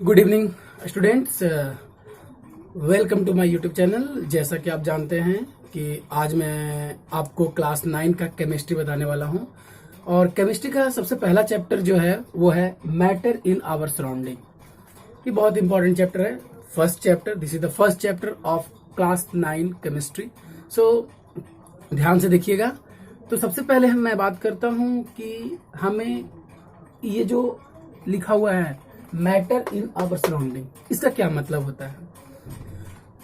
Good evening students, welcome to my YouTube channel. जैसा कि आप जानते हैं कि आज मैं आपको क्लास 9 का केमिस्ट्री बताने वाला हूं और केमिस्ट्री का सबसे पहला चैप्टर जो है वो है मैटर इन आवर सराउंडिंग। ये बहुत इंपॉर्टेंट चैप्टर है, first chapter. This is the first chapter of class 9 chemistry. So ध्यान से देखिएगा। तो सबसे पहले मैं बात करता हूं कि हमें ये जो लिखा हुआ है मैटर इन आवर सराउंडिंग, इसका क्या मतलब होता है।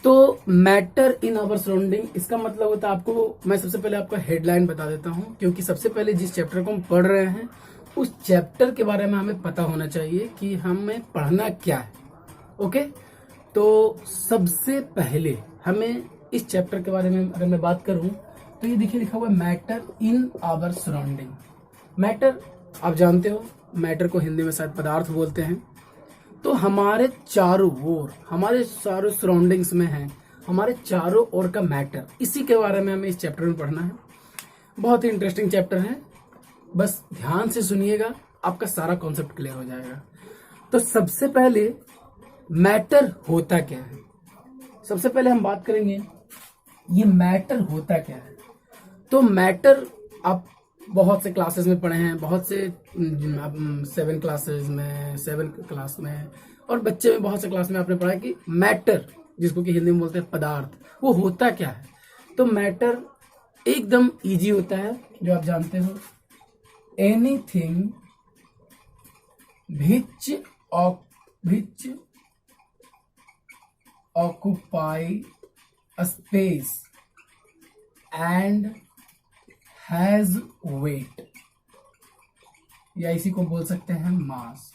तो मैटर इन आवर सराउंडिंग इसका मतलब होता है, आपको मैं सबसे पहले आपको हेडलाइन बता देता हूं, क्योंकि सबसे पहले जिस चैप्टर को हम पढ़ रहे हैं उस चैप्टर के बारे में हमें पता होना चाहिए कि हमें पढ़ना क्या है। ओके, तो सबसे पहले हमें इस चैप्टर के बारे में अगर मैं बात करूं तो ये देखिए लिखा हुआ है matter in our surrounding. Matter आप जानते हो, मैटर को हिंदी में शायद पदार्थ बोलते हैं। तो हमारे चारों ओर, हमारे चारों सराउंडिंग्स में है, हमारे चारों ओर का मैटर, इसी के बारे में हमें इस चैप्टर में पढ़ना है। बहुत ही इंटरेस्टिंग चैप्टर है, बस ध्यान से सुनिएगा, आपका सारा कॉन्सेप्ट क्लियर हो जाएगा। तो सबसे पहले मैटर होता क्या है, सबसे पहले हम बात करेंगे ये मैटर होता क्या है। तो मैटर आप बहुत से क्लासेस में पढ़े हैं, बहुत से 7 क्लास में और बच्चे में बहुत से क्लास में आपने पढ़ा है कि मैटर, जिसको कि हिंदी में बोलते हैं पदार्थ, वो होता क्या है। तो मैटर एकदम इजी होता है, जो आप जानते हो, anything which occupy a space and has weight, या इसी को बोल सकते हैं मास।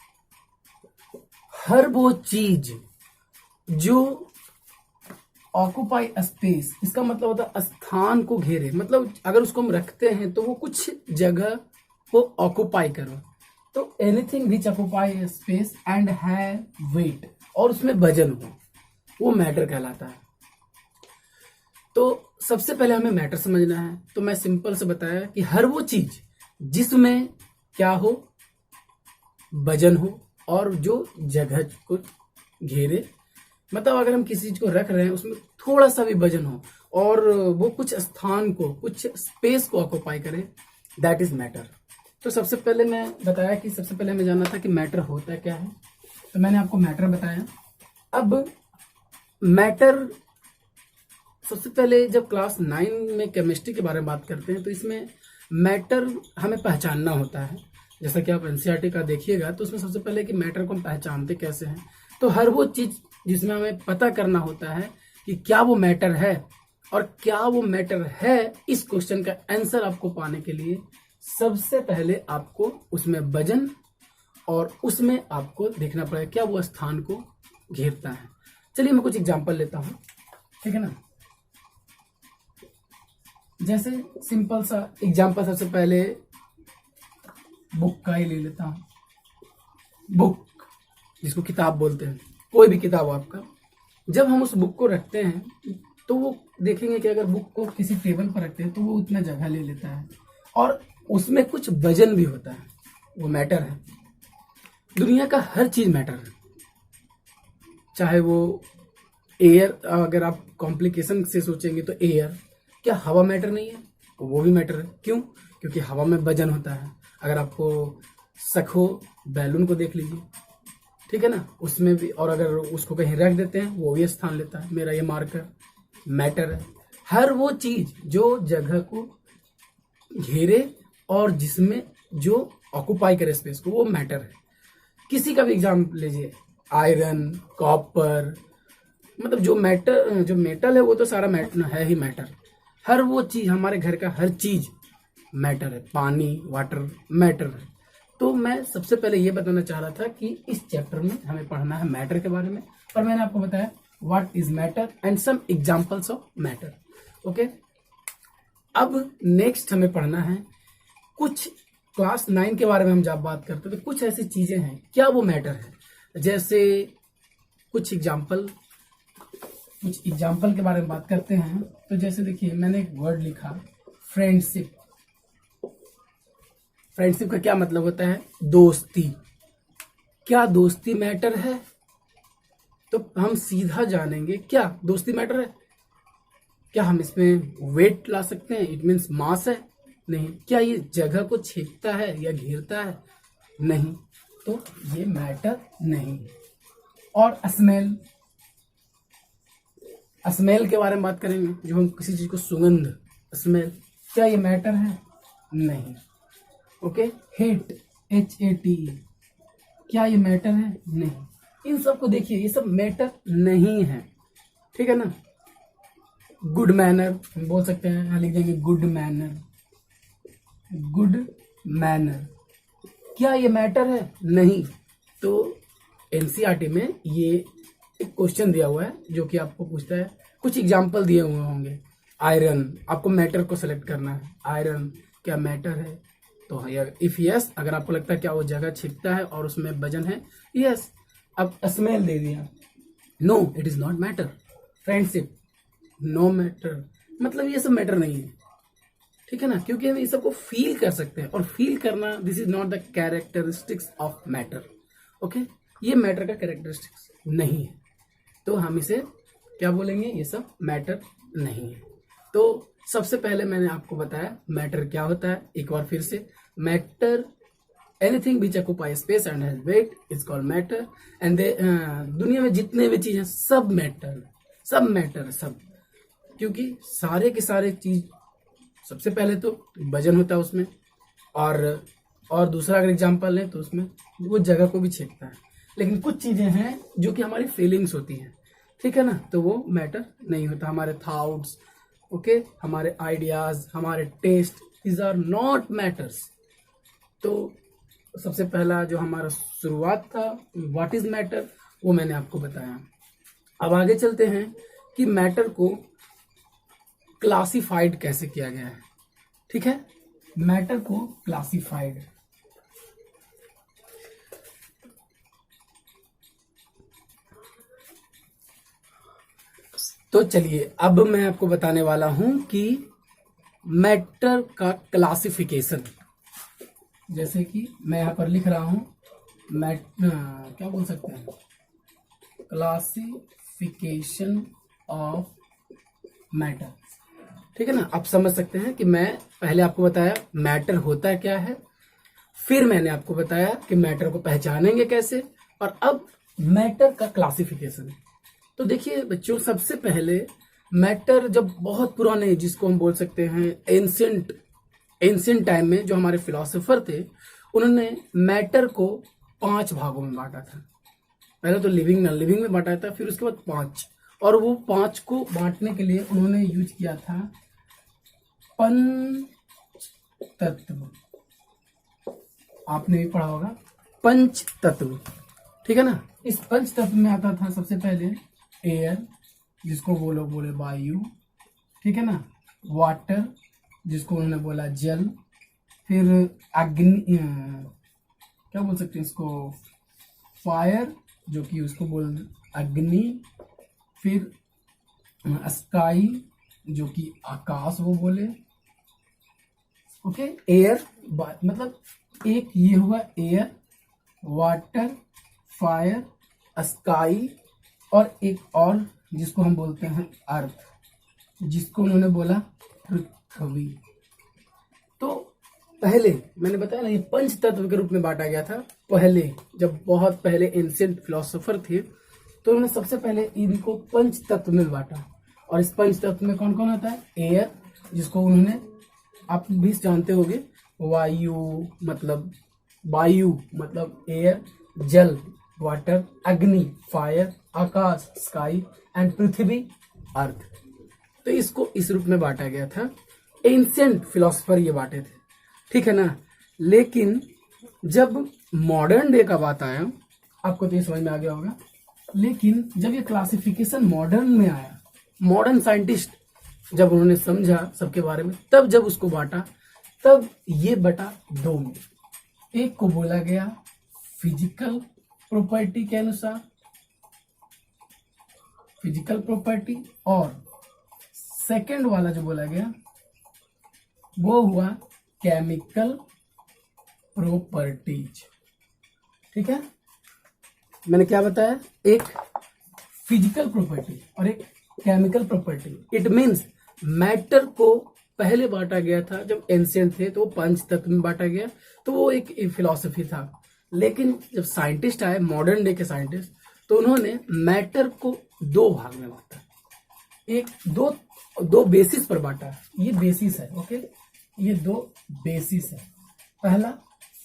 हर वो चीज जो ऑक्यूपाई स्पेस, इसका मतलब होता है स्थान को घेरे, मतलब अगर उसको हम रखते हैं तो वो कुछ जगह को ऑक्यूपाई करो। तो anything which occupy space and have weight, और उसमें वजन हो, वो मैटर कहलाता है। तो सबसे पहले हमें मैटर समझना है। तो मैं सिंपल से बताया कि हर वो चीज जिसमें क्या हो, वजन हो और जो जगह को घेरे, मतलब अगर हम किसी चीज को रख रहे हैं उसमें थोड़ा सा भी वजन हो और वो कुछ स्थान को, कुछ स्पेस को ऑक्यूपाई करे, दैट इज मैटर। तो सबसे पहले मैं बताया कि सबसे पहले हमें जानना था कि मैटर होता क्या है। तो मैंने आपको मैटर बताया। अब मैटर, सबसे पहले जब क्लास 9 में केमिस्ट्री के बारे में बात करते हैं तो इसमें मैटर हमें पहचानना होता है। जैसा कि आप एनसीईआरटी का देखिएगा तो उसमें सबसे पहले कि मैटर को हम पहचानते कैसे हैं। तो हर वो चीज जिसमें हमें पता करना होता है कि क्या वो मैटर है, और क्या वो मैटर है, इस क्वेश्चन का आंसर आपको पाने के लिए सबसे पहले आपको उसमें वजन और उसमें आपको देखना पड़ेगा क्या वो स्थान को घेरता है। चलिए मैं कुछ एग्जाम्पल लेता हूं, ठीक है ना। जैसे सिंपल सा एग्जांपल, सबसे पहले बुक का ही ले लेता हूं। बुक, जिसको किताब बोलते हैं, कोई भी किताब आपका, जब हम उस बुक को रखते हैं तो वो देखेंगे कि अगर बुक को किसी टेबल पर रखते हैं तो वो उतना जगह ले लेता है और उसमें कुछ वजन भी होता है, वो मैटर है। दुनिया का हर चीज मैटर है, चाहे वो एयर, अगर आप कॉम्प्लिकेशन से सोचेंगे तो एयर, क्या हवा मैटर नहीं है? वो भी मैटर है। क्यों? क्योंकि हवा में वजन होता है। अगर आपको शक हो, बैलून को देख लीजिए, ठीक है ना, उसमें भी, और अगर उसको कहीं रख देते हैं वो भी स्थान लेता है। मेरा ये मार्कर मैटर है। हर वो चीज जो जगह को घेरे और जिसमें जो ऑक्यूपाई करे स्पेस को, वो मैटर है। किसी का भी एग्जाम्पल लीजिए, आयरन, कॉपर, मतलब जो मेटल है वो तो सारा मैटर है ही मैटर। हर वो चीज, हमारे घर का हर चीज मैटर है। पानी, वाटर मैटर है। तो मैं सबसे पहले ये बताना चाह रहा था कि इस चैप्टर में हमें पढ़ना है मैटर के बारे में, और मैंने आपको बताया what is matter and some examples of matter. Okay, अब नेक्स्ट हमें पढ़ना है कुछ, क्लास 9 के बारे में हम जब बात करते हैं तो कुछ ऐसी चीजें हैं, क्या वो मैटर है। जैसे कुछ एग्जाम्पल के बारे में बात करते हैं। तो जैसे देखिए, मैंने एक वर्ड लिखा, फ्रेंडशिप। फ्रेंडशिप का क्या मतलब होता है? दोस्ती। क्या दोस्ती मैटर है? तो हम सीधा जानेंगे क्या दोस्ती मैटर है, क्या हम इसमें वेट ला सकते हैं, इट मीन्स मास है, नहीं। क्या ये जगह को छेदता है या घेरता है, नहीं, तो ये मैटर नहीं। और स्मेल, स्मेल के बारे में बात करेंगे, जो हम किसी चीज को सुगंध, स्मेल, क्या ये मैटर है, नहीं। ओके, हेट, HAT, क्या ये मैटर है, नहीं। इन सब को देखिए, ये सब मैटर नहीं है, ठीक है ना। गुड मैनर बोल सकते हैं, यहाँ लिख देंगे गुड मैनर, गुड मैनर, क्या ये मैटर है, नहीं। तो एनसीईआरटी में ये एक क्वेश्चन दिया हुआ है जो कि आपको पूछता है, कुछ एग्जाम्पल दिए हुए होंगे। आयरन, आपको मैटर को सेलेक्ट करना है, आयरन क्या मैटर है, तो इफ यस, अगर आपको लगता है क्या वो जगह छिपता है और उसमें वजन है, यस। अब स्मेल दे दिया, no it is not matter. Friendship, no matter, मतलब ये सब मैटर नहीं है, ठीक है ना, क्योंकि हम ये सबको फील कर सकते हैं, और फील करना, this is not the characteristics of matter. Okay, ये मैटर का कैरेक्टरिस्टिक्स नहीं है, तो हम इसे क्या बोलेंगे, ये सब मैटर नहीं है। तो सबसे पहले मैंने आपको बताया मैटर क्या होता है, एक बार फिर से, matter, anything which occupy space and has weight is called matter. And दुनिया में जितने भी चीज हैं सब मैटर, सब मैटर, सब, क्योंकि सारे के सारे चीज, सबसे पहले तो वजन होता है उसमें, और दूसरा अगर एग्जांपल लें तो उसमें वो जगह को भी छेदता है। लेकिन कुछ चीजें हैं जो कि हमारी फीलिंग्स होती हैं, ठीक है ना, तो वो मैटर नहीं होता। हमारे थॉट्स, ओके, हमारे आइडियाज, हमारे taste, these are not matters. तो सबसे पहला जो हमारा शुरुआत था, व्हाट इज मैटर, वो मैंने आपको बताया। अब आगे चलते हैं कि मैटर को क्लासिफाइड कैसे किया गया है, ठीक है। मैटर को क्लासिफाइड, तो चलिए अब मैं आपको बताने वाला हूं कि मैटर का क्लासिफिकेशन। जैसे कि मैं यहां पर लिख रहा हूं, क्या बोल सकते हैं, क्लासिफिकेशन ऑफ मैटर, ठीक है ना। आप समझ सकते हैं कि मैं पहले आपको बताया मैटर होता है क्या है, फिर मैंने आपको बताया कि मैटर को पहचानेंगे कैसे, और अब मैटर का क्लासिफिकेशन। तो देखिए बच्चों, सबसे पहले मैटर जब बहुत पुराने, जिसको हम बोल सकते हैं एंशिएंट टाइम में, जो हमारे फिलोसोफर थे, उन्होंने मैटर को 5 भागों में बांटा था। पहले तो लिविंग नॉन लिविंग में बांटा था, फिर उसके बाद 5, और वो 5 को बांटने के लिए उन्होंने यूज किया था पंच तत्व। आपने भी पढ़ा होगा पंच तत्व, ठीक है ना। इस पंच तत्व में आता था सबसे पहले एयर, जिसको वो लोग बोले वायु, ठीक है ना, वाटर, जिसको उन्होंने बोला जल, फिर अग्नि, क्या बोल सकते हैं इसको, फायर, जो कि उसको बोल अग्नि, फिर स्काई, जो कि आकाश वो बोले, ओके। एयर, मतलब एक ये हुआ एयर, वाटर, फायर, स्काई, और एक और जिसको हम बोलते हैं अर्थ, जिसको उन्होंने बोला पृथ्वी। तो पहले मैंने बताया ना, ये पंच तत्व के रूप में बांटा गया था। पहले जब बहुत पहले एंशिएंट फिलोसोफर थे, तो उन्होंने सबसे पहले इनको पंच तत्व में बांटा। और इस पंच तत्व में कौन कौन होता है, एयर, जिसको उन्होंने, आप भी जानते होंगे, वायु मतलब एयर, जल वाटर, अग्नि फायर, आकाश स्काई, एंड पृथ्वी अर्थ। तो इसको इस रूप में बांटा गया था। एंशिएंट फिलोसोफर ये बांटे थे, ठीक है ना। लेकिन जब मॉडर्न डे का बात आया, आपको तो ये समझ में आ गया होगा, लेकिन जब ये क्लासिफिकेशन मॉडर्न में आया, मॉडर्न साइंटिस्ट जब उन्होंने समझा सबके बारे में, तब जब उसको बांटा, तब ये बटा 2 में। एक को बोला गया फिजिकल प्रॉपर्टी के अनुसार, फिजिकल प्रॉपर्टी, और सेकंड वाला जो बोला गया वो हुआ केमिकल प्रॉपर्टीज, ठीक है। मैंने क्या बताया, एक फिजिकल प्रॉपर्टी और एक chemical property. It means matter को पहले बांटा गया था, जब एंशियंट थे तो वो 5 तत्व में बांटा गया, तो वो एक फिलॉसफी था। लेकिन जब साइंटिस्ट आए, मॉडर्न डे के साइंटिस्ट, तो उन्होंने मैटर को 2 भाग में बांटा। एक दो बेसिस पर बांटा। ये बेसिस है, ओके, ये 2 बेसिस है। पहला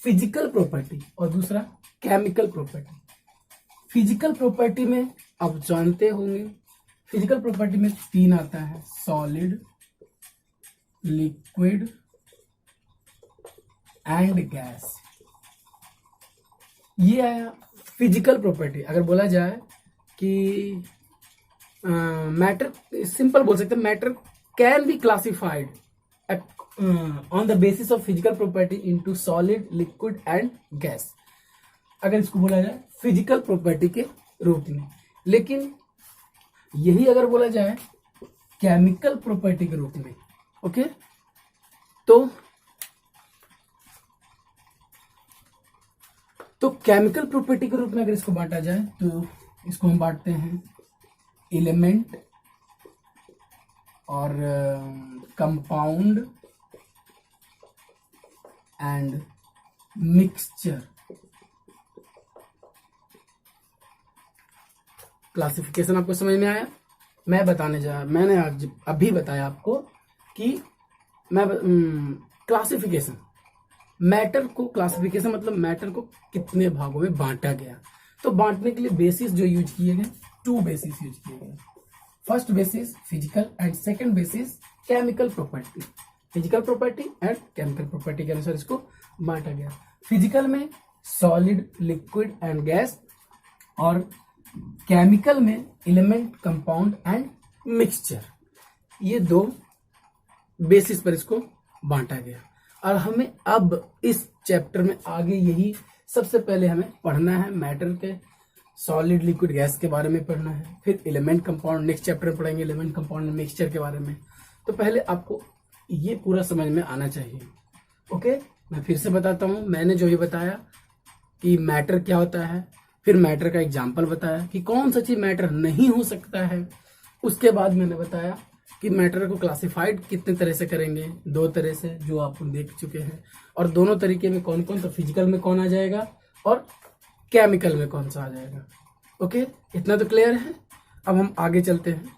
फिजिकल प्रॉपर्टी और दूसरा केमिकल प्रॉपर्टी। फिजिकल प्रॉपर्टी में आप जानते होंगे, फिजिकल प्रॉपर्टी में 3 आता है, सॉलिड, लिक्विड एंड गैस। ये आया फिजिकल प्रॉपर्टी। अगर बोला जाए कि मैटर, सिंपल बोल सकते हैं, matter can be classified on the basis of physical property into solid, liquid and gas. अगर इसको बोला जाए फिजिकल प्रॉपर्टी के रूप में। लेकिन यही अगर बोला जाए केमिकल प्रॉपर्टी के रूप में, ओके, तो केमिकल प्रॉपर्टी के रूप में अगर इसको बांटा जाए तो इसको हम बांटते हैं एलिमेंट और कंपाउंड एंड मिक्सचर। क्लासिफिकेशन आपको समझ में आया? मैंने आज अभी बताया आपको कि मैं क्लासिफिकेशन, मैटर को क्लासिफिकेशन मतलब मैटर को कितने भागों में बांटा गया। तो बांटने के लिए बेसिस जो यूज किए गए, 2 बेसिस यूज किए गए। First basis physical and second basis chemical property. Physical property and chemical property के अनुसार इसको बांटा गया। फिजिकल में सॉलिड, लिक्विड एंड गैस, और केमिकल में एलिमेंट, कंपाउंड एंड मिक्सचर। ये 2 बेसिस पर इसको बांटा गया। और हमें अब इस चैप्टर में आगे यही सबसे पहले हमें पढ़ना है, मैटर के सॉलिड, लिक्विड, गैस के बारे में पढ़ना है। फिर एलिमेंट, कंपाउंड नेक्स्ट चैप्टर में पढ़ेंगे, एलिमेंट, कंपाउंड, मिक्सचर के बारे में। तो पहले आपको ये पूरा समझ में आना चाहिए, ओके। मैं फिर से बताता हूँ, मैंने जो ये बताया कि मैटर क्या होता है, फिर मैटर का एग्जाम्पल बताया कि कौन सा चीज मैटर नहीं हो सकता है। उसके बाद मैंने बताया कि मैटर को क्लासिफाइड कितने तरह से करेंगे, 2 तरह से, जो आप देख चुके हैं। और दोनों तरीके में कौन कौन, तो फिजिकल में कौन आ जाएगा और केमिकल में कौन सा आ जाएगा, ओके। इतना तो क्लियर है। अब हम आगे चलते हैं।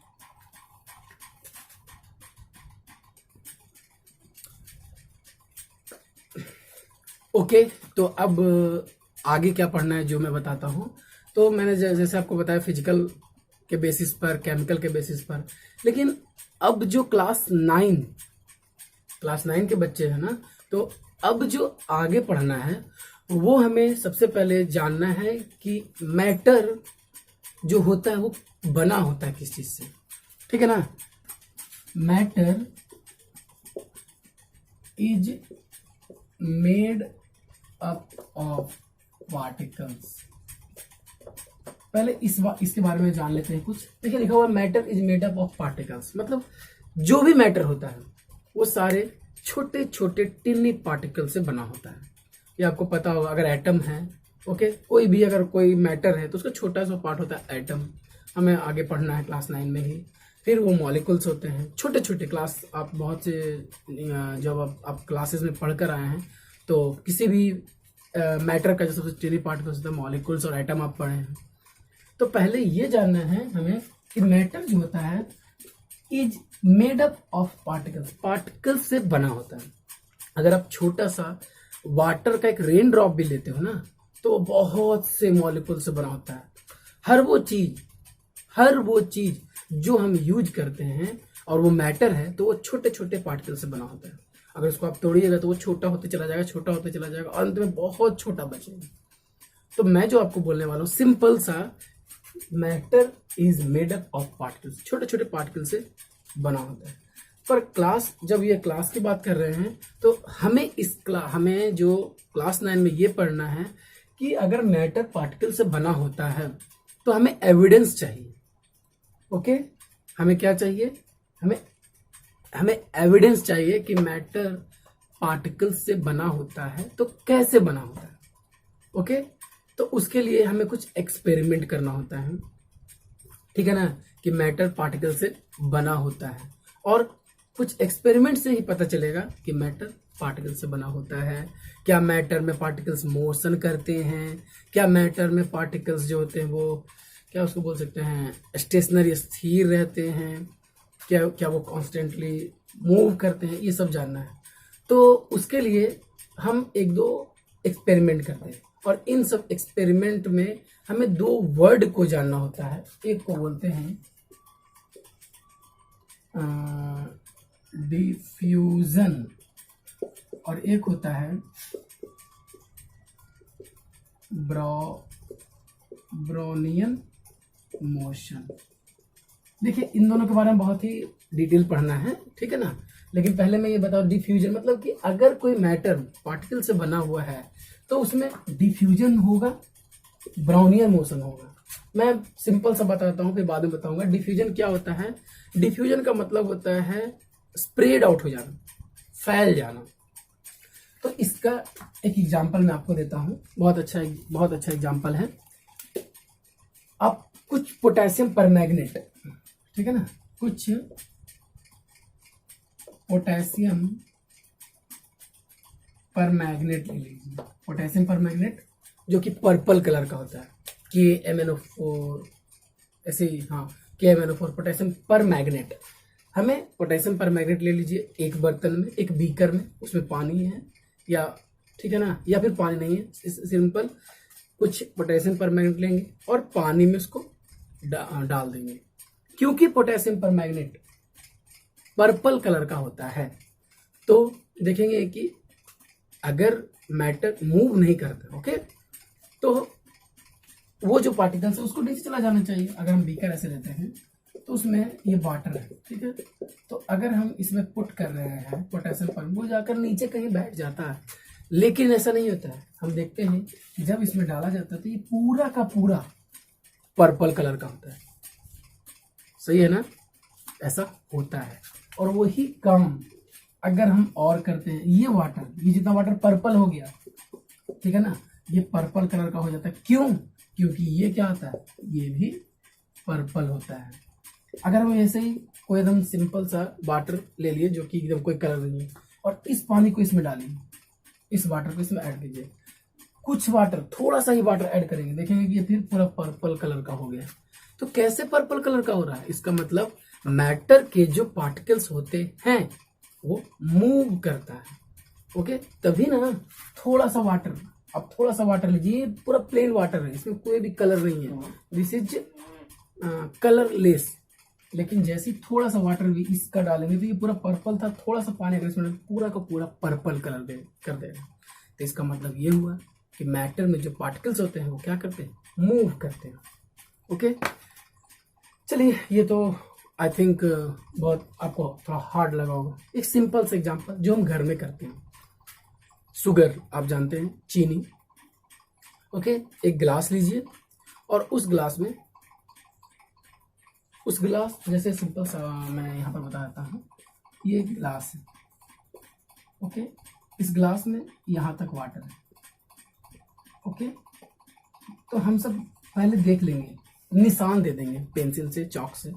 ओके, तो अब आगे क्या पढ़ना है जो मैं बताता हूं। तो मैंने जैसे आपको बताया फिजिकल के बेसिस पर, केमिकल के बेसिस पर। लेकिन अब जो क्लास 9 के बच्चे हैं ना, तो अब जो आगे पढ़ना है वो हमें सबसे पहले जानना है कि मैटर जो होता है वो बना होता है किस चीज से, ठीक है ना। Matter is made up of particles. पहले इसके बारे में जान लेते हैं कुछ। देखिए लिखा हुआ matter is made up of particles, मतलब जो भी मैटर होता है वो सारे छोटे छोटे टिनी पार्टिकल से बना होता है। ये आपको पता होगा। अगर एटम है, ओके, कोई भी अगर कोई मैटर है तो उसका छोटा सा पार्ट होता है एटम। हमें आगे पढ़ना है क्लास 9 में ही। फिर वो मॉलिक्यूल्स होते हैं, छोटे छोटे। क्लास आप बहुत से जब आप क्लासेस में पढ़ कर आए हैं तो किसी भी मैटर का जो सबसे टिनी पार्टिकल्स होता है, मॉलिक्यूल्स और एटम आप पढ़े हैं। तो पहले ये जानना है हमें कि मैटर जो होता है is made up of particles, particles से बना होता है। अगर आप छोटा सा वाटर का एक रेन ड्रॉप भी लेते हो ना, तो वो बहुत से मॉलिक्यूल से बना होता है। हर वो चीज जो हम यूज करते हैं और वो मैटर है, तो वो छोटे छोटे पार्टिकल से बना होता है। अगर इसको आप तोड़िएगा तो वो छोटा होते चला जाएगा, छोटा होते चला जाएगा, और अंत में बहुत छोटा बचेगा। तो मैं जो आपको बोलने वाला हूँ सिंपल सा, matter is made up of particles, छोटे छोटे पार्टिकल से बना होता है। पर जब ये क्लास की बात कर रहे हैं तो हमें जो क्लास 9 में ये पढ़ना है कि अगर मैटर पार्टिकल से बना होता है तो हमें एविडेंस चाहिए, ओके। हमें क्या चाहिए? हमें एविडेंस चाहिए कि मैटर पार्टिकल से बना होता है, तो कैसे बना होता है, ओके। तो उसके लिए हमें कुछ एक्सपेरिमेंट करना होता है। ठीक है ना, कि मैटर पार्टिकल से बना होता है। और कुछ एक्सपेरिमेंट से ही पता चलेगा कि मैटर पार्टिकल से बना होता है। क्या मैटर में पार्टिकल्स मोशन करते हैं, क्या मैटर में पार्टिकल्स जो होते हैं वो क्या उसको बोल सकते हैं स्टेशनरी स्थिर रहते हैं, क्या वो कॉन्स्टेंटली मूव करते हैं, ये सब जानना है। तो उसके लिए हम एक दो एक्सपेरिमेंट करते हैं और इन सब एक्सपेरिमेंट में हमें दो वर्ड को जानना होता है। एक को बोलते हैं डिफ्यूजन और एक होता है ब्रोनियन मोशन। देखिए इन दोनों के बारे में बहुत ही डिटेल पढ़ना है, ठीक है ना। लेकिन पहले मैं ये बताऊं डिफ्यूजन मतलब कि अगर कोई मैटर पार्टिकल से बना हुआ है तो उसमें डिफ्यूजन होगा, ब्राउनियन मोशन होगा। मैं सिंपल सा बताता हूँ फिर बाद में बताऊंगा डिफ्यूजन क्या होता है। डिफ्यूजन का मतलब होता है स्प्रेड आउट हो जाना, फैल जाना। तो इसका एक एग्जांपल मैं आपको देता हूँ, बहुत अच्छा एग्जांपल है। आप कुछ पोटेशियम परमैंगनेट, ठीक है ना, कुछ पोटेशियम परमैंगनेट ले लीजिए। पोटेशियम परमैंगनेट जो कि पर्पल कलर का होता है, KMnO4 ऐसे ही, हाँ KMnO4 पोटेशियम परमैंगनेट। हमें पोटेशियम परमैंगनेट ले लीजिए एक बर्तन में, एक बीकर में, उसमें पानी है या ठीक है ना, या फिर पानी नहीं है, सिंपल कुछ पोटेशियम परमैंगनेट लेंगे और पानी में उसको डाल देंगे। क्योंकि पोटेशियम परमैंगनेट पर्पल कलर का होता है तो देखेंगे कि अगर मैटर मूव नहीं करता, ओके, तो वो जो पार्टिकल्स है उसको नीचे चला जाना चाहिए। अगर हम बीकर ऐसे लेते हैं तो उसमें ये वाटर है, ठीक है, तो अगर हम इसमें पुट कर रहे हैं पोटेशियम पर, वो जाकर नीचे कहीं बैठ जाता है। लेकिन ऐसा नहीं होता है, हम देखते हैं कि जब इसमें डाला जाता है तो ये पूरा का पूरा पर्पल कलर का होता है। सही है ना, ऐसा होता है। और वही काम अगर हम और करते हैं, ये वाटर, ये जितना वाटर पर्पल हो गया, ठीक है ना, ये पर्पल कलर का हो जाता है। क्यों? क्योंकि ये क्या होता है, ये भी पर्पल होता है। अगर हम ऐसे ही कोई एकदम सिंपल सा वाटर ले लिए जो कि एकदम कोई कलर नहीं है और इस पानी को इसमें डालेंगे, इस वाटर को इसमें ऐड कीजिए, कुछ वाटर, थोड़ा सा ही वाटर ऐड करेंगे, देखेंगे कि ये फिर पूरा पर्पल कलर का हो गया। तो कैसे पर्पल कलर का हो रहा है? इसका मतलब मैटर के जो पार्टिकल्स होते हैं वो मूव करता है, ओके, तभी ना। थोड़ा सा वाटर, अब थोड़ा सा वाटर लीजिए, पूरा प्लेन वाटर है, इसमें कोई भी कलर नहीं है, दिस इज कलरलेस। लेकिन जैसे ही थोड़ा सा वाटर भी इसका डालेंगे तो ये पूरा पर्पल था, थोड़ा सा पानी अगर इसमें पूरा का पूरा पर्पल कलर कर देगा। तो इसका मतलब ये हुआ कि मैटर में जो पार्टिकल्स होते हैं वो क्या करते हैं, मूव करते हैं, ओके। चलिए, ये तो आई थिंक बहुत आपको थोड़ा हार्ड लगा होगा। एक सिंपल सा एग्जांपल जो हम घर में करते हैं, शुगर, आप जानते हैं चीनी, ओके। एक गिलास लीजिए और उस गिलास जैसे सिंपल सा मैं यहाँ पर बता देता हूँ, ये गिलास है, ओके, इस गिलास में यहाँ तक वाटर है, ओके। तो हम सब पहले देख लेंगे, निशान दे देंगे पेंसिल से, चॉक से।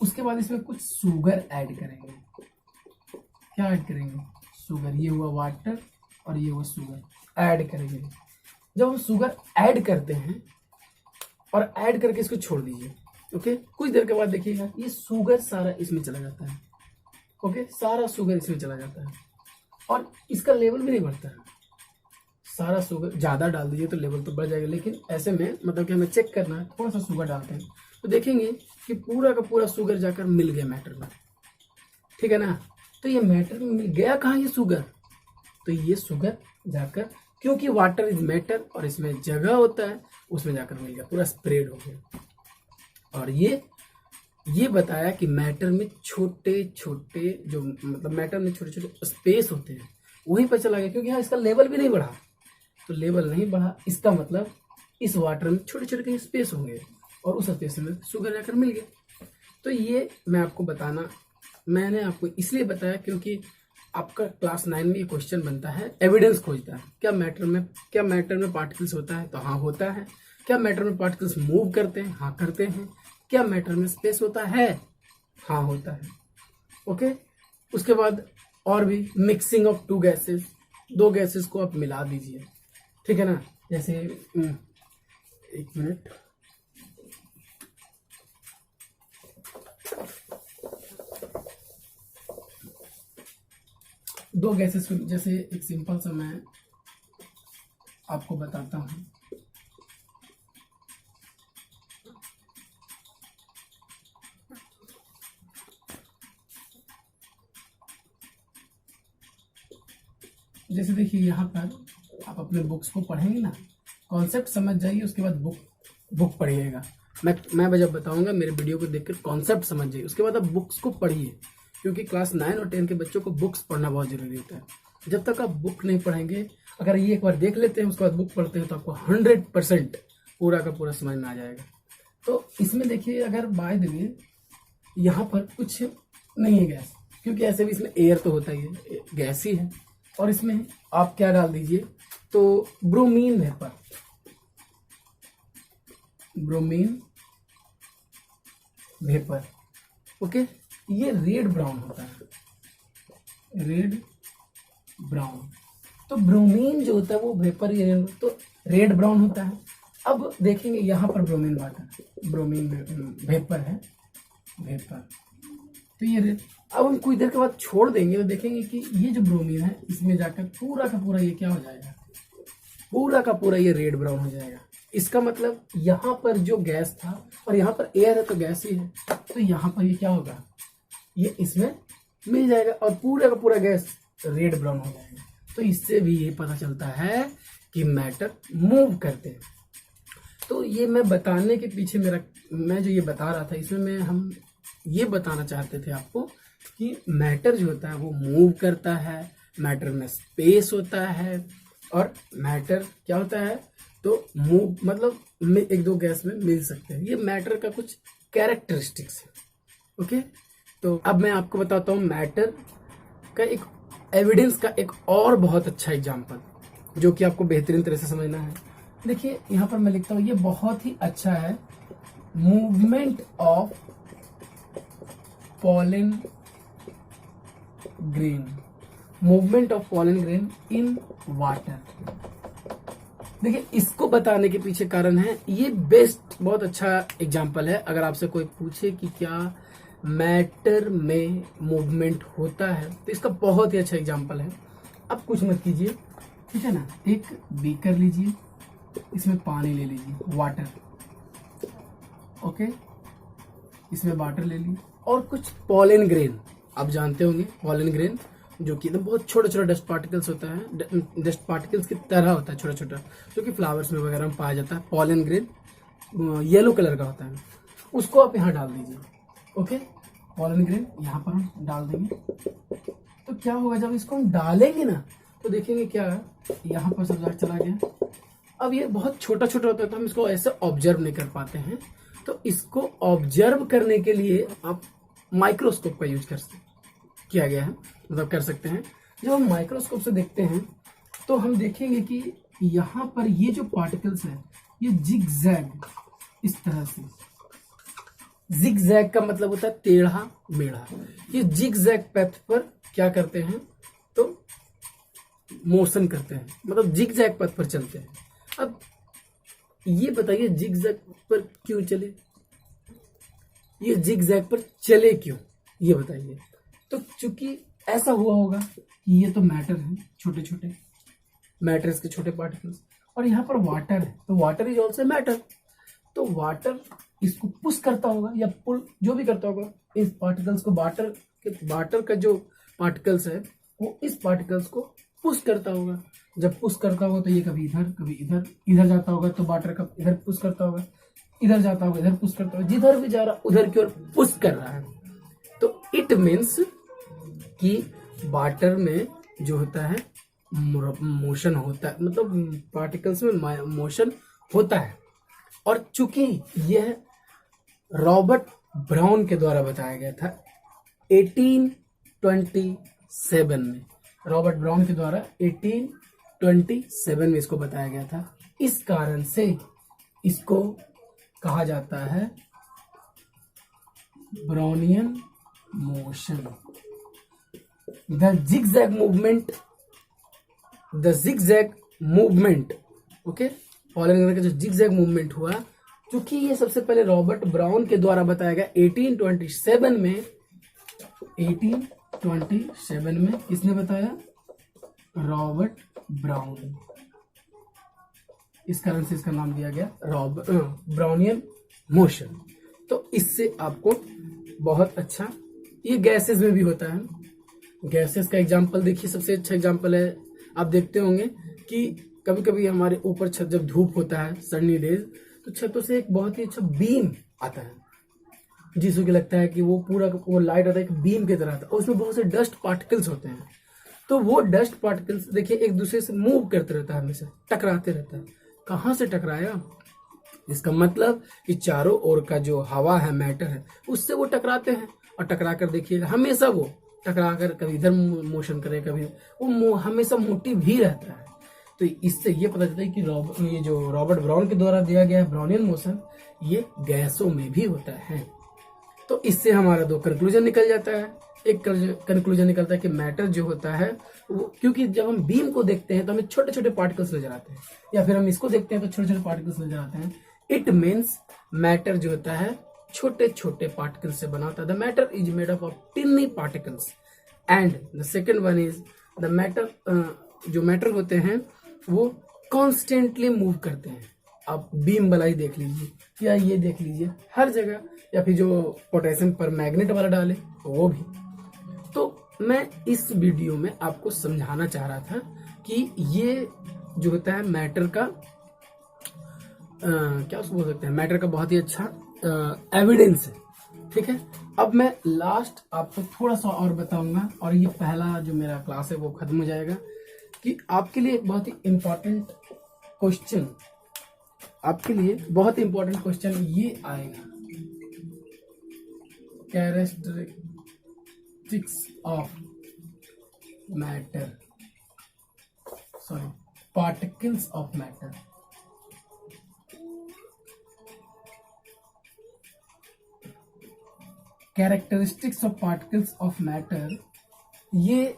उसके बाद इसमें कुछ शुगर ऐड करेंगे। क्या ऐड करेंगे? शुगर। ये हुआ वाटर और ये हुआ शुगर, ऐड करेंगे। जब हम शुगर ऐड करते हैं और ऐड करके इसको छोड़ दीजिए, ओके, कुछ देर के बाद देखिएगा ये शुगर सारा इसमें चला जाता है, ओके, सारा शुगर इसमें चला जाता है और इसका लेवल भी नहीं बढ़ता है। सारा शुगर ज़्यादा डाल दीजिए तो लेवल तो बढ़ जाएगा, लेकिन ऐसे में मतलब कि हमें चेक करना है, थोड़ा सा शुगर डालते हैं तो देखेंगे कि पूरा का पूरा शुगर जाकर मिल गया मैटर में, ठीक है ना। तो ये मैटर में मिल गया कहाँ, ये शुगर, तो ये शुगर जाकर, क्योंकि वाटर इज मैटर और इसमें जगह होता है, उसमें जाकर मिल गया, पूरा स्प्रेड हो गया। और ये बताया कि मैटर में छोटे छोटे जो मतलब मैटर में छोटे छोटे स्पेस होते हैं, वहीं पर चला गया, क्योंकि हाँ इसका लेवल भी नहीं बढ़ा। तो लेवल नहीं बढ़ा, इसका मतलब इस वाटर में छोटे छोटे कहीं स्पेस होंगे और उस स्पेस में शुगर जाकर मिल गया। तो ये मैंने आपको इसलिए बताया क्योंकि आपका क्लास 9 में ये क्वेश्चन बनता है, एविडेंस खोजता है, क्या मैटर में पार्टिकल्स होता है? तो हाँ होता है। क्या मैटर में पार्टिकल्स मूव करते हैं? हाँ करते हैं। क्या मैटर में स्पेस होता है? हाँ होता है। ओके, उसके बाद और भी मिक्सिंग ऑफ टू गैसेस, दो गैसेस को आप मिला दीजिए, ठीक है ना। जैसे एक मिनट, दो गैसेस को, जैसे एक सिंपल सा मैं आपको बताता हूँ। जैसे देखिए यहाँ पर आप अपने बुक्स को पढ़ेंगे ना, कॉन्सेप्ट समझ जाइए, उसके बाद बुक पढ़िएगा। मैं जब बताऊंगा मेरे वीडियो को देखकर कॉन्सेप्ट समझ जाइए, उसके बाद आप बुक्स को पढ़िए, क्योंकि क्लास 9 और 10 के बच्चों को बुक्स पढ़ना बहुत जरूरी होता है। जब तक आप बुक नहीं पढ़ेंगे, अगर ये एक बार देख लेते हैं उसके बाद बुक पढ़ते हैं, तो आपको 100% पूरा का पूरा समझ में आ जाएगा। तो इसमें देखिए, अगर बाय द वे यहाँ पर कुछ नहीं है गैस, क्योंकि ऐसे भी इसमें एयर तो होता ही है, गैस ही है। और इसमें आप क्या डाल दीजिए, तो bromine vapour, bromine vapour, okay. ये रेड ब्राउन होता है, रेड ब्राउन। तो ब्रोमीन जो होता है वो वेपर, ये तो रेड ब्राउन होता है। अब देखेंगे यहाँ पर ब्रोमीन वाटर, ब्रोमीन वेपर है, वेपर। तो ये रेड, अब हम कुछ देर के बाद छोड़ देंगे तो देखेंगे कि ये जो ब्रोमीन है इसमें जाकर पूरा का पूरा ये क्या हो जाएगा, पूरा का पूरा ये रेड ब्राउन हो जाएगा। इसका मतलब यहाँ पर जो गैस था और यहाँ पर एयर है तो गैस ही है, तो यहाँ पर ये क्या होगा, ये इसमें मिल जाएगा और पूरा का पूरा गैस रेड ब्राउन हो जाएगा। तो इससे भी ये पता चलता है कि मैटर मूव करते हैं। तो ये मैं बताने के पीछे मैं जो ये बता रहा था, इसमें हम ये बताना चाहते थे आपको कि मैटर जो होता है वो मूव करता है, मैटर में स्पेस होता है, और मैटर क्या होता है, तो मूव मतलब एक दो गैस में मिल सकते हैं। ये मैटर का कुछ कैरेक्टरिस्टिक्स है, ओके। तो अब मैं आपको बताता हूँ मैटर का एक एविडेंस का एक और बहुत अच्छा एग्जाम्पल, जो कि आपको बेहतरीन तरह से समझना है। देखिए यहाँ पर मैं लिखता हूँ, ये बहुत ही अच्छा है, movement of pollen grain, movement of pollen grain in water. देखिए इसको बताने के पीछे कारण है, ये बेस्ट बहुत अच्छा एग्जाम्पल है। अगर आपसे कोई पूछे कि क्या मैटर में मूवमेंट होता है, तो इसका बहुत ही अच्छा एग्जाम्पल है। अब कुछ मत कीजिए, ठीक है ना, एक बीकर लीजिए, इसमें पानी ले लीजिए, वाटर, ओके, इसमें वाटर ले लीजिए, और कुछ पॉलन ग्रेन, आप जानते होंगे पॉलन ग्रेन, जो कि एकदम बहुत छोटा छोटा डस्ट पार्टिकल्स होता है, डस्ट पार्टिकल्स की तरह होता है, छोटा छोटा, जो कि फ्लावर्स में वगैरह में पाया जाता है। पॉलन ग्रेन येलो कलर का होता है, उसको आप यहाँ डाल दीजिए, ओके। पॉलन ग्रेन यहाँ पर हम डाल देंगे, तो क्या होगा, जब इसको हम डालेंगे ना तो देखेंगे क्या यहाँ पर सब्जेक्ट चला गया। अब ये बहुत छोटा छोटा होता है तो हम इसको ऐसे ऑब्जर्व नहीं कर पाते हैं, तो इसको ऑब्जर्व करने के लिए आप माइक्रोस्कोप का यूज किया गया है, मतलब कर सकते हैं। जब हम माइक्रोस्कोप से देखते हैं तो हम देखेंगे कि यहाँ पर ये जो पार्टिकल्स है ये जिग जैग, इस तरह से, जिग जैग का मतलब होता है टेढ़ा मेढ़ा, ये जिग जैग पैथ पर क्या करते हैं, तो मोशन करते हैं, मतलब जिग जैग पथ पर चलते हैं। अब ये बताइए जिग जैग पर क्यों चले, ये जिग जैग पर चले क्यों, ये बताइए। तो चूंकि ऐसा हुआ होगा कि ये तो मैटर है, छोटे छोटे मैटर्स के छोटे पार्टिकल्स, और यहाँ पर वाटर है, तो वाटर इज ऑल्सो मैटर। तो वाटर इसको पुश करता होगा या पुल, जो भी करता होगा, इस पार्टिकल्स को, वाटर का जो पार्टिकल्स है वो इस पार्टिकल्स को पुश करता होगा। जब पुश करता होगा तो ये कभी इधर इधर जाता होगा, तो वाटर का इधर पुश करता होगा, इधर जाता होगा, इधर पुश करता होगा, जिधर भी जा रहा उधर की ओर पुश कर रहा है। तो इट मीन्स कि वाटर में जो होता है मोशन होता है, मतलब पार्टिकल्स में मोशन होता है। और चूंकि यह रॉबर्ट ब्राउन के द्वारा बताया गया था 1827 में, रॉबर्ट ब्राउन के द्वारा 1827 में इसको बताया गया था। इस कारण से इसको कहा जाता है Brownian motion. The zigzag movement, okay, pollen का जो जिगजैग मूवमेंट हुआ, क्योंकि ये सबसे पहले रॉबर्ट ब्राउन के द्वारा बताया गया 1827 में। 1827 में किसने बताया? Robert brown. इस कारण से इसका नाम दिया गया ब्राउनियन मोशन। तो इससे आपको बहुत अच्छा, ये गैसेस में भी होता है। गैसेस का एग्जांपल देखिए, सबसे अच्छा एग्जांपल है, आप देखते होंगे कि कभी कभी हमारे ऊपर छत जब धूप होता है, सनी डेज, तो छतों से एक बहुत ही अच्छा बीम आता है, जिसको कि लगता है कि वो पूरा वो लाइट आता है एक बीम की तरह आता है, और उसमें बहुत से डस्ट पार्टिकल्स होते हैं। तो वो डस्ट पार्टिकल्स देखिए एक दूसरे से मूव करते रहता है, हमेशा टकराते रहता है। कहाँ से टकराया? इसका मतलब कि चारों ओर का जो हवा है, मैटर है, उससे वो टकराते हैं, और टकरा कर देखिएगा हमेशा वो टकरा कर कभी इधर मोशन करे, कभी वो हमेशा मोटिव ही रहता है। तो इससे ये पता चलता है कि ये जो रॉबर्ट ब्राउन के द्वारा दिया गया है ब्राउनियन मोशन, ये गैसों में भी होता है। तो इससे हमारा दो कंक्लूजन निकल जाता है। एक कंक्लूजन निकलता है कि मैटर जो होता है वो, क्योंकि जब हम बीम को देखते हैं तो हमें छोटे छोटे पार्टिकल्स नजर आते हैं, या फिर हम इसको देखते हैं तो छोटे छोटे पार्टिकल्स नजर आते हैं। इट मीन्स मैटर जो होता है छोटे छोटे पार्टिकल्स से बना होता है। The matter is made up of टिनी particles. And the second one is the matter, जो मैटर होते हैं वो कॉन्स्टेंटली मूव करते हैं। आप बीम वाला ही देख लीजिए, या ये देख लीजिए, हर जगह, या फिर जो पोटेशियम पर मैग्नेट वाला डाले वो भी। तो मैं इस वीडियो में आपको समझाना चाह रहा था कि ये जो होता है मैटर का क्या उसको बोल सकते हैं, मैटर का बहुत ही अच्छा एविडेंस है। ठीक है, अब मैं लास्ट आपको थोड़ा सा और बताऊंगा, और ये पहला जो मेरा क्लास है वो खत्म हो जाएगा, कि आपके लिए एक बहुत ही इंपॉर्टेंट क्वेश्चन, आपके लिए बहुत ही इंपॉर्टेंट क्वेश्चन ये आएगा, characteristics of matter, sorry particles of matter. Characteristics of particles of matter, ये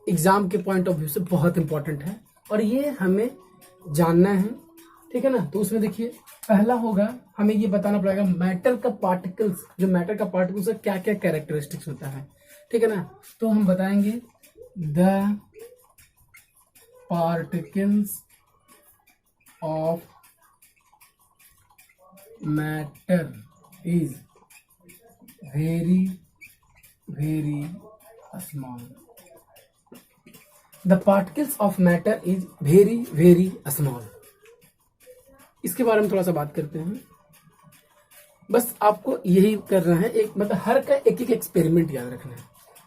एग्जाम के पॉइंट ऑफ व्यू से बहुत इंपॉर्टेंट है, और ये हमें जानना है। ठीक है ना? तो उसमें देखिए पहला होगा, हमें ये बताना पड़ेगा मैटर का पार्टिकल्स, जो मैटर का पार्टिकल्स है क्या क्या कैरेक्टरिस्टिक्स होता है। ठीक है ना? तो हम बताएंगे the particles of matter is very very small. The particles of matter is very very small. इसके बारे में थोड़ा सा बात करते हैं। बस आपको यही करना है, एक मतलब हर का एक एक एक्सपेरिमेंट याद रखना है।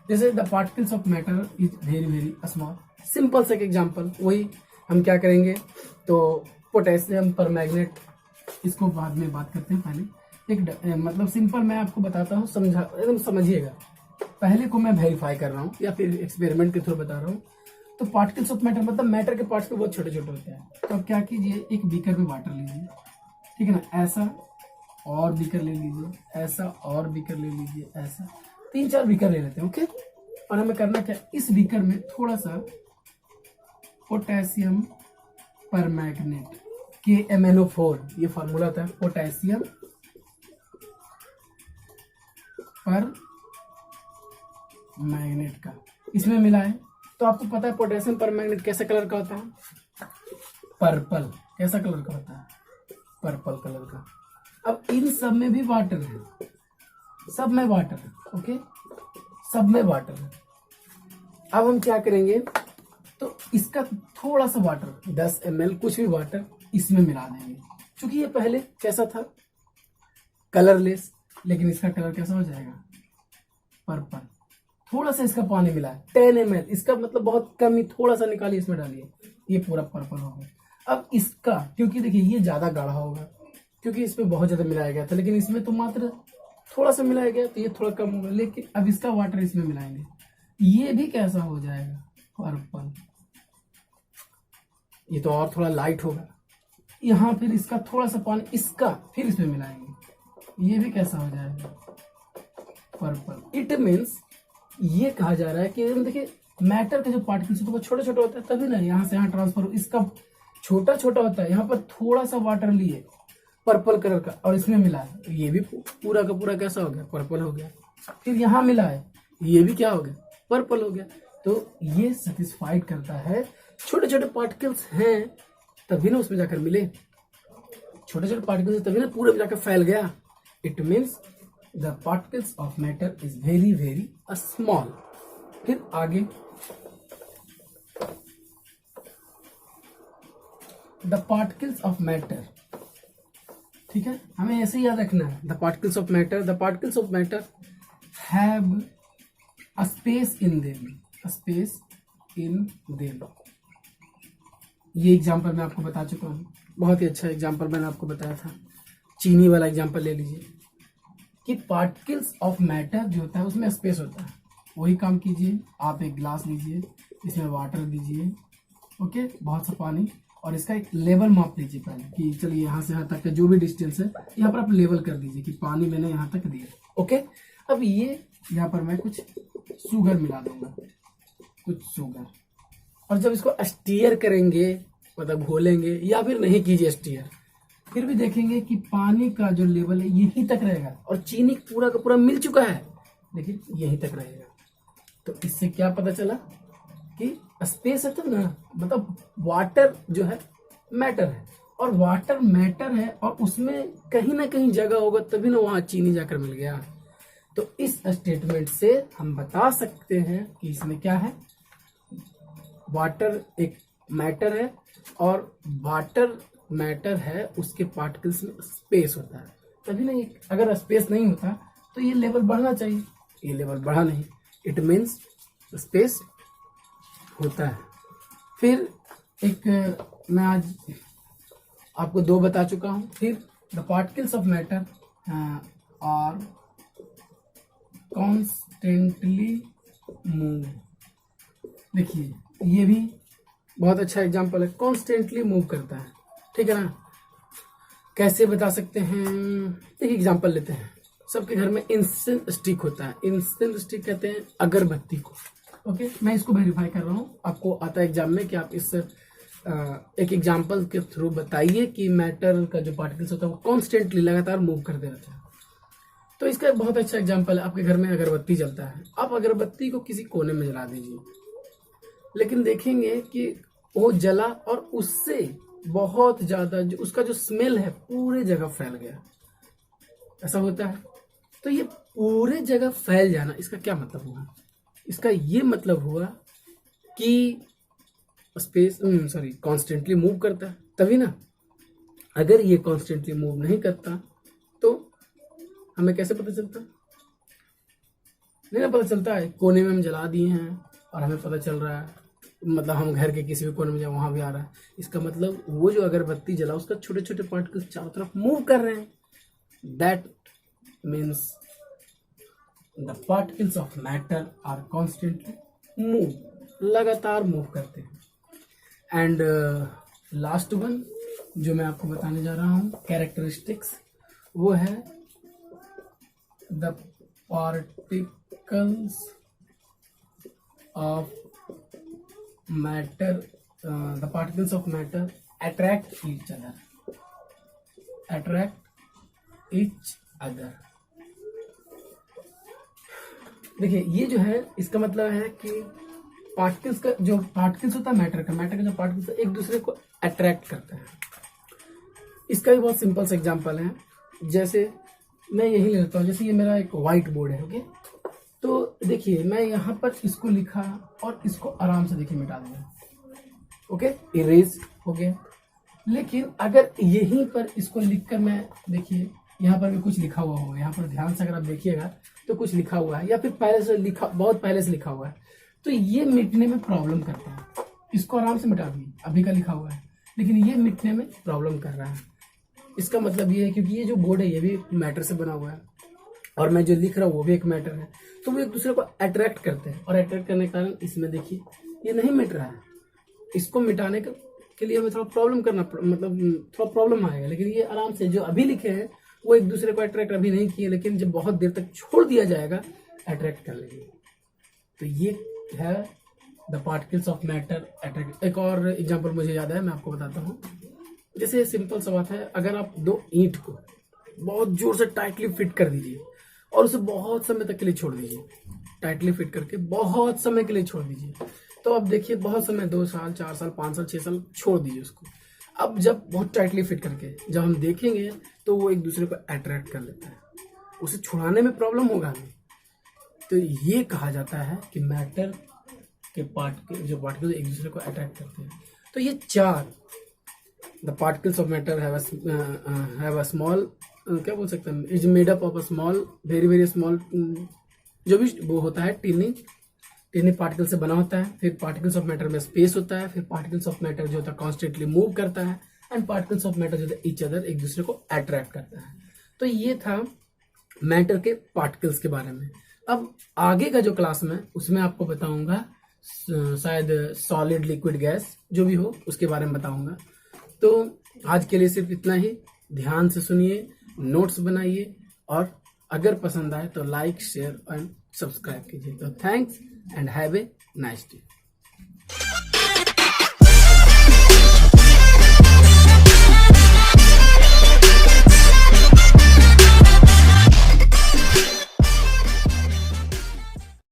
जैसे the particles of matter is very very small, simple सा एक एग्जांपल, वही हम क्या करेंगे, तो पोटेशियम पर मैग्नेट, इसको बाद में बात करते हैं। पहले एक मतलब सिंपल मैं आपको बताता हूँ, समझा एकदम समझिएगा। पहले को मैं वेरीफाई कर रहा हूँ या फिर एक्सपेरिमेंट के थ्रू बता रहा हूँ। तो पार्टिकल्स ऑफ मैटर मतलब मैटर के पार्ट्स बहुत छोटे छोटे होते हैं। तो अब क्या कीजिए, एक बीकर में वाटर लीजिए, ठीक है ना, ऐसा और बीकर ले लीजिए, ऐसा और बीकर ले लीजिए, ऐसा 3-4 बीकर ले लेते हैं। ओके, और हमें करना क्या, इस बीकर में थोड़ा सा पोटेशियम पर मैग्नेट, KMnO4 ये फॉर्मूला था, पोटेशियम पर मैग्नेट का, इसमें मिला है। तो आपको पता है पोटेशियम पर मैग्नेट कैसे कलर का होता है, पर्पल। कैसा कलर का होता है, पर्पल कलर का। अब इन सब में भी वाटर है, सब में वाटर है, ओके, सब में वाटर है। अब हम क्या करेंगे, तो इसका थोड़ा सा वाटर 10 ml कुछ भी वाटर इसमें मिला देंगे। क्योंकि ये पहले कैसा था, कलरलेस, लेकिन इसका कलर कैसा हो जाएगा, पर्पल। थोड़ा सा इसका पानी मिला है 10 ml, इसका मतलब बहुत कम ही, थोड़ा सा निकालिए इसमें डालिए, ये पूरा पर्पल हो गया। अब इसका, क्योंकि देखिए ये ज्यादा गाढ़ा होगा क्योंकि इसमें बहुत ज्यादा मिलाया गया था, लेकिन इसमें तो मात्र थोड़ा सा मिलाया गया, तो ये थोड़ा कम होगा। लेकिन अब इसका वाटर इसमें मिलाएंगे, ये भी कैसा हो जाएगा, पर्पल। ये तो और थोड़ा लाइट होगा। यहाँ फिर इसका थोड़ा सा पानी, इसका फिर इसमें मिलाएंगे, ये भी कैसा हो जाएगा, पर्पल। इट मीन्स ये कहा जा रहा है कि देखिए मैटर के जो पार्टिकल्स होते हैं वो छोटे छोटे होते हैं, तभी ना यहाँ से यहाँ ट्रांसफर हो। इसका छोटा छोटा होता है, यहाँ पर थोड़ा सा वाटर लिए पर्पल कलर का और इसमें मिला है, तो ये भी पूरा का पूरा कैसा हो गया, पर्पल हो गया। फिर यहाँ मिला है, ये भी क्या हो गया, पर्पल हो गया। तो ये सेटिस्फाइड करता है छोटे छोटे पार्टिकल्स हैं तभी ना उसमें जाकर मिले, छोटे छोटे पार्टिकल्स तभी ना पूरे में जाकर फैल गया। It means the particles of matter is very very small. फिर आगे द पार्टिकल्स ऑफ मैटर, ठीक है, हमें ऐसे ही याद रखना है। The particles of matter have a space in them, ये एग्जांपल मैं आपको बता चुका हूँ, बहुत ही अच्छा एग्जांपल मैंने आपको बताया था। चीनी वाला एग्जांपल ले लीजिए कि पार्टिकल्स ऑफ मैटर जो होता है उसमें स्पेस होता है। वही काम कीजिए, आप एक ग्लास लीजिए, इसमें वाटर दीजिए, ओके, बहुत सा पानी, और इसका एक लेवल माप लीजिए पहले कि चलिए यहाँ से यहाँ तक का जो भी डिस्टेंस है यहाँ पर आप लेवल कर दीजिए कि पानी मैंने यहाँ तक दिया, ओके। अब ये यहाँ पर मैं कुछ शुगर मिला दूंगा, कुछ शुगर, और जब इसको स्टीयर करेंगे मतलब घोलेंगे या फिर नहीं कीजिए स्टीयर, फिर भी देखेंगे कि पानी का जो लेवल है यहीं तक रहेगा और चीनी पूरा का पूरा मिल चुका है लेकिन यहीं तक रहेगा। तो इससे क्या पता चला कि स्पेस है तब ना, मतलब वाटर जो है मैटर है और वाटर मैटर है और उसमें कहीं ना कहीं जगह होगा तभी ना वहां चीनी जाकर मिल गया। तो इस स्टेटमेंट से हम बता सकते हैं कि इसमें क्या है, वाटर एक मैटर है और वाटर मैटर है उसके पार्टिकल्स में स्पेस होता है तभी ना। ये अगर स्पेस नहीं होता तो ये लेवल बढ़ना चाहिए, ये लेवल बढ़ा नहीं, इट मीन्स स्पेस होता है। फिर एक मैं आज आपको दो बता चुका हूं। फिर the particles of matter are constantly move, देखिए ये भी बहुत अच्छा एग्जांपल है, कॉन्स्टेंटली मूव करता है, ठीक है ना। कैसे बता सकते हैं, एक एग्जांपल लेते हैं। सबके घर में इंसेंस स्टिक होता है, इंसेंस स्टिक कहते हैं अगरबत्ती को, ओके। मैं इसको वेरीफाई कर रहा हूँ, आपको आता है एग्जाम में कि आप इस एक एग्जांपल के थ्रू बताइए कि मैटर का जो पार्टिकल्स होता है वो कॉन्स्टेंटली लगातार मूव करते रहते हैं। तो इसका बहुत अच्छा एग्जांपल है, आपके घर में अगरबत्ती जलता है, आप अगरबत्ती को किसी कोने में जला दीजिए, लेकिन देखेंगे कि वो जला और उससे बहुत ज्यादा जो उसका जो स्मेल है पूरे जगह फैल गया, ऐसा होता है। तो ये पूरे जगह फैल जाना, इसका क्या मतलब हुआ, इसका ये मतलब हुआ कि स्पेस कॉन्स्टेंटली मूव करता है तभी ना। अगर ये कॉन्स्टेंटली मूव नहीं करता तो हमें कैसे पता चलता, नहीं ना पता चलता है। कोने में हम जला दिए हैं और हमें पता चल रहा है, मतलब हम घर के किसी भी कोने में जाए वहां भी आ रहा है, इसका मतलब वो जो अगरबत्ती जला उसका छोटे छोटे पार्टिकल्स चारों तरफ मूव कर रहे हैं। That means the particles of matter are constantly move, लगातार मूव करते हैं। एंड लास्ट वन जो मैं आपको बताने जा रहा हूं कैरेक्टरिस्टिक्स, वो है the particles of matter, the particles of matter attract each other. देखिए ये जो है इसका मतलब है कि पार्टिकल्स का जो पार्टिकल्स होता है मैटर का जो पार्टिकल्स एक दूसरे को अट्रैक्ट करते हैं। इसका भी बहुत सिंपल सा एग्जांपल है, जैसे मैं यही लेता हूँ, जैसे ये मेरा एक व्हाइट बोर्ड है, ओके। तो देखिए मैं यहाँ पर इसको लिखा और इसको आराम से देखिए मिटा दिया, ओके, इरेज हो गया। लेकिन अगर यहीं पर इसको लिखकर मैं, देखिए यहाँ पर भी कुछ लिखा हुआ होगा, यहाँ पर ध्यान से अगर आप देखिएगा तो कुछ लिखा हुआ है या फिर पहले से लिखा, बहुत पहले से लिखा हुआ है, तो ये मिटने में प्रॉब्लम करता है। इसको आराम से मिटा दिए, अभी का लिखा हुआ है, लेकिन ये मिटने में प्रॉब्लम कर रहा है। इसका मतलब ये है क्योंकि ये जो बोर्ड है ये भी मैटर से बना हुआ है और मैं जो लिख रहा हूँ वो भी एक मैटर है, तो वो एक दूसरे को अट्रैक्ट करते हैं और अट्रैक्ट करने के कारण इसमें देखिए ये नहीं मिट रहा है। इसको मिटाने के लिए हमें थोड़ा प्रॉब्लम करना, मतलब थोड़ा प्रॉब्लम आएगा, लेकिन ये आराम से जो अभी लिखे हैं वो एक दूसरे को अट्रैक्ट अभी नहीं किए, लेकिन जब बहुत देर तक छोड़ दिया जाएगा अट्रैक्ट कर लेंगे। तो ये है the particles of matter attract. एक और एग्जांपल मुझे याद है, मैं आपको बताता हूँ। जैसे सिंपल सा बात है, अगर आप दो ईंट को बहुत जोर से टाइटली फिट कर दीजिए और उसे बहुत समय तक के लिए छोड़ दीजिए, टाइटली फिट करके बहुत समय के लिए छोड़ दीजिए, तो अब देखिए बहुत समय, 2 साल 4 साल 5 साल 6 साल छोड़ दीजिए उसको। अब जब बहुत टाइटली फिट करके जब हम देखेंगे तो वो एक दूसरे को अट्रैक्ट कर लेता है, उसे छुड़ाने में प्रॉब्लम होगा हमें। तो ये कहा जाता है कि मैटर के जो पार्टिकल एक दूसरे को अट्रैक्ट करते हैं। तो ये 4 the particles of matter have a small, क्या बोल सकते हैं, is made up of a small, very very small, जो भी वो होता है टीनी पार्टिकल से बना होता है। फिर पार्टिकल्स ऑफ मैटर में स्पेस होता है। फिर पार्टिकल्स ऑफ मैटर जो होता है कॉन्स्टेंटली मूव करता है। एंड पार्टिकल्स ऑफ मैटर जो होता है ईच अदर, एक दूसरे को अट्रैक्ट करता है। तो ये था मैटर के पार्टिकल्स के बारे में। अब आगे का जो क्लास में उसमें आपको बताऊंगा, शायद सॉलिड लिक्विड गैस जो भी हो उसके बारे में बताऊंगा। तो आज के लिए सिर्फ इतना ही। ध्यान से सुनिए, नोट्स बनाइए, और अगर पसंद आए तो लाइक शेयर एंड सब्सक्राइब कीजिए। तो thanks and have a nice day.